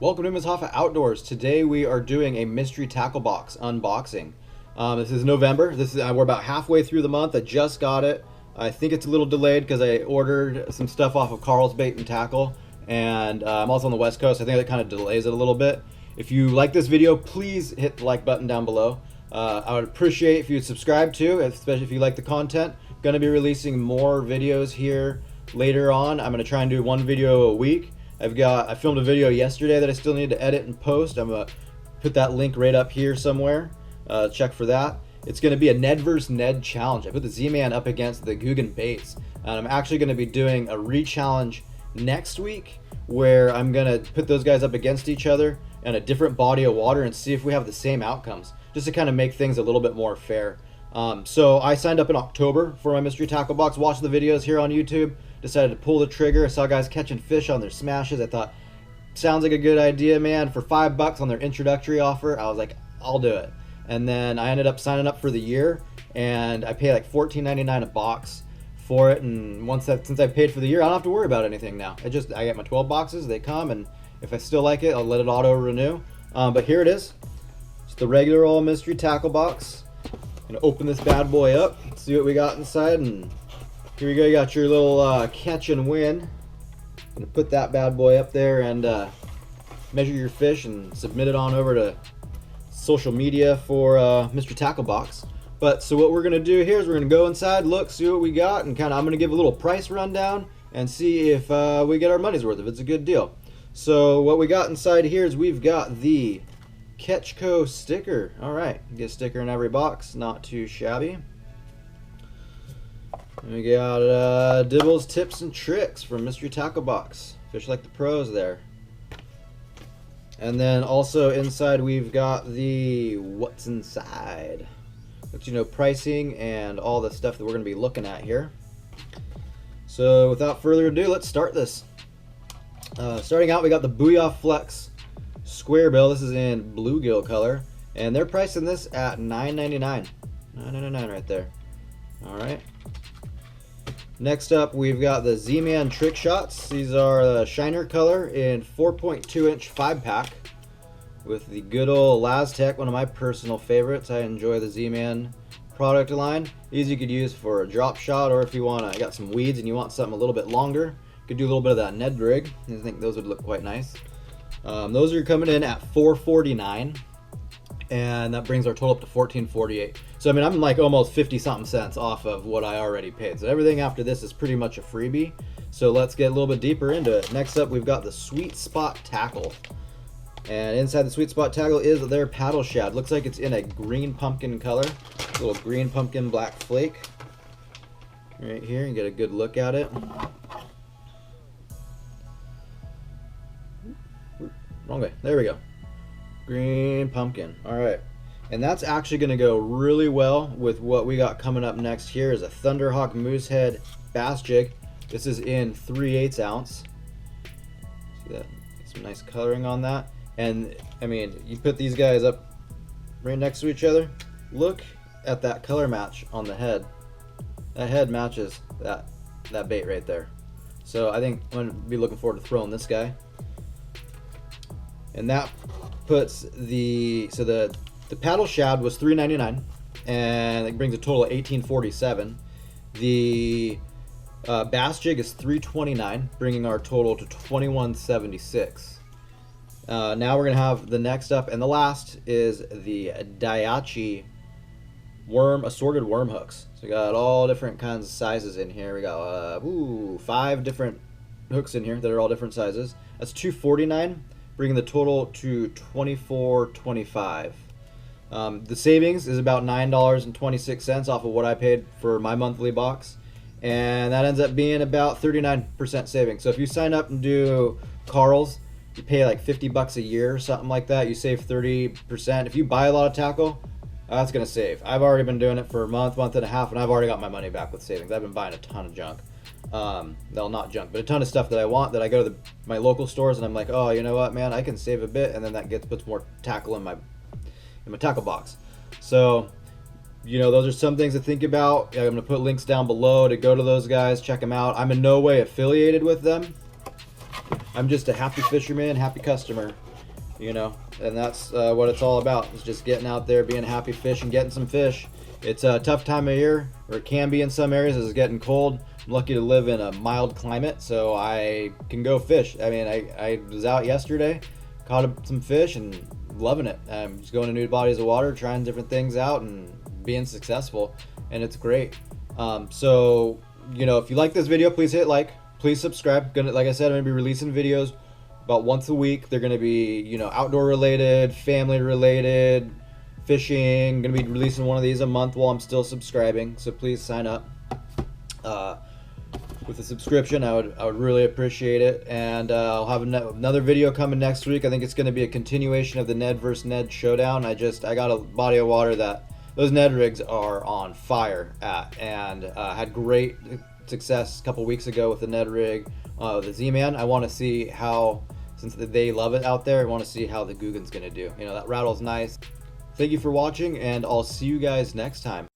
Welcome to Ms. Hoffa Outdoors. Today we are doing a mystery tackle box unboxing. This is November. We're about halfway through the month. I just got it. I think it's a little delayed because I ordered some stuff off of Carl's Bait and Tackle, and I'm also on the West Coast. I think that kind of delays it a little bit. If you like this video, please hit the like button down below. I would appreciate if you would subscribe too, especially if you like the content. Going to be releasing more videos here later on. I'm going to try and do one video a week. I filmed a video yesterday that I still need to edit and post. I'm gonna put that link right up here somewhere. Check for that. It's gonna be a Ned vs. Ned challenge. I put the Z-Man up against the Guggen baits, and I'm actually gonna be doing a re-challenge next week where I'm gonna put those guys up against each other in a different body of water and see if we have the same outcomes, just to kind of make things a little bit more fair. So I signed up in October for my mystery tackle box, watched the videos here on YouTube, decided to pull the trigger. I saw guys catching fish on their smashes. I thought, sounds like a good idea, man. For $5 on their introductory offer, I was like, I'll do it. And then I ended up signing up for the year, and I pay like $14.99 a box for it. And since I paid for the year, I don't have to worry about anything now. I get my 12 boxes, they come, and if I still like it, I'll let it auto renew. But here it is. It's the regular old mystery tackle box. I'm gonna open this bad boy up, see what we got inside, and here we go. You got your little catch and win. I'm gonna put that bad boy up there and measure your fish and submit it on over to social media for Mr. Tackle Box. But so what we're gonna do here is we're gonna go inside, look, see what we got, and I'm gonna give a little price rundown and see if we get our money's worth, if it's a good deal. So what we got inside here is we've got the Ketchco sticker. All right, get a sticker in every box, not too shabby. We got Dibbles tips and tricks from Mystery Tackle Box. Fish like the pros there. And then also inside we've got the what's inside. Let you know pricing and all the stuff that we're going to be looking at here. So without further ado, let's start this. Starting out, we got the Booyah Flex square bill. This is in bluegill color, and they're pricing this at $9.99. $9.99 right there. All right. Next up, we've got the Z-Man Trick Shots. These are the Shiner color in 4.2 inch 5-pack with the good old Laztec, one of my personal favorites. I enjoy the Z-Man product line. These you could use for a drop shot, or if you want to, got some weeds and you want something a little bit longer, you could do a little bit of that Ned rig. I think those would look quite nice. Those are coming in at $4.49. And that brings our total up to $14.48. So I mean, I'm like almost 50 something cents off of what I already paid. So everything after this is pretty much a freebie. So let's get a little bit deeper into it. Next up, we've got the Sweet Spot Tackle. And inside the Sweet Spot Tackle is their paddle shad. Looks like it's in a green pumpkin color. Little green pumpkin black flake. Right here, and get a good look at it. Wrong way. There we go. Green pumpkin. All right, and that's actually going to go really well with what we got coming up next. Here is a Thunderhawk Moosehead bass jig. This is in 3/8 ounce. See that? Some nice coloring on that. And I mean, you put these guys up right next to each other. Look at that color match on the head. That head matches that bait right there. So I think I'm going to be looking forward to throwing this guy. And that puts the paddle shad was $3.99, and it brings a total of $18.47. The bass jig is $3.29, bringing our total to $21.76. Now we're gonna have the next up, and the last is the Daiichi assorted worm hooks. So we got all different kinds of sizes in here. We got 5 different hooks in here that are all different sizes. That's $2.49. Bringing the total to $24.25. The savings is about $9.26 off of what I paid for my monthly box, and that ends up being about 39% savings. So if you sign up and do Carl's, you pay like $50 a year or something like that. You save 30%. If you buy a lot of tackle, that's gonna save. I've already been doing it for a month and a half, and I've already got my money back with savings. I've been buying a ton of junk. Well, not junk, but a ton of stuff that I want, that I go to my local stores and I'm like, oh, you know what, man, I can save a bit, and then that puts more tackle in my tackle box. So, you know, those are some things to think about. I'm gonna put links down below to go to those guys, check them out. I'm in no way affiliated with them, I'm just a happy fisherman, happy customer, you know, and that's what it's all about. It's just getting out there, being a happy fish, and getting some fish. It's a tough time of year, or it can be in some areas as it's getting cold. I'm lucky to live in a mild climate, so I can go fish. I mean, I was out yesterday, caught up some fish, and loving it. I'm just going to new bodies of water, trying different things out, and being successful, and it's great. So, you know, if you like this video, please hit like, please subscribe. Like I said, I'm gonna be releasing videos about once a week. They're gonna be, you know, outdoor related, family related, fishing. I'm gonna be releasing one of these a month while I'm still subscribing, so please sign up with a subscription. I would really appreciate it. And I'll have another video coming next week. I think it's going to be a continuation of the Ned versus Ned showdown. I got a body of water that those Ned rigs are on fire at, and had great success a couple weeks ago with the Ned rig, the Z-Man. I want to see how, since they love it out there, I want to see how the Guggen's going to do. You know, that rattle's nice. Thank you for watching, and I'll see you guys next time.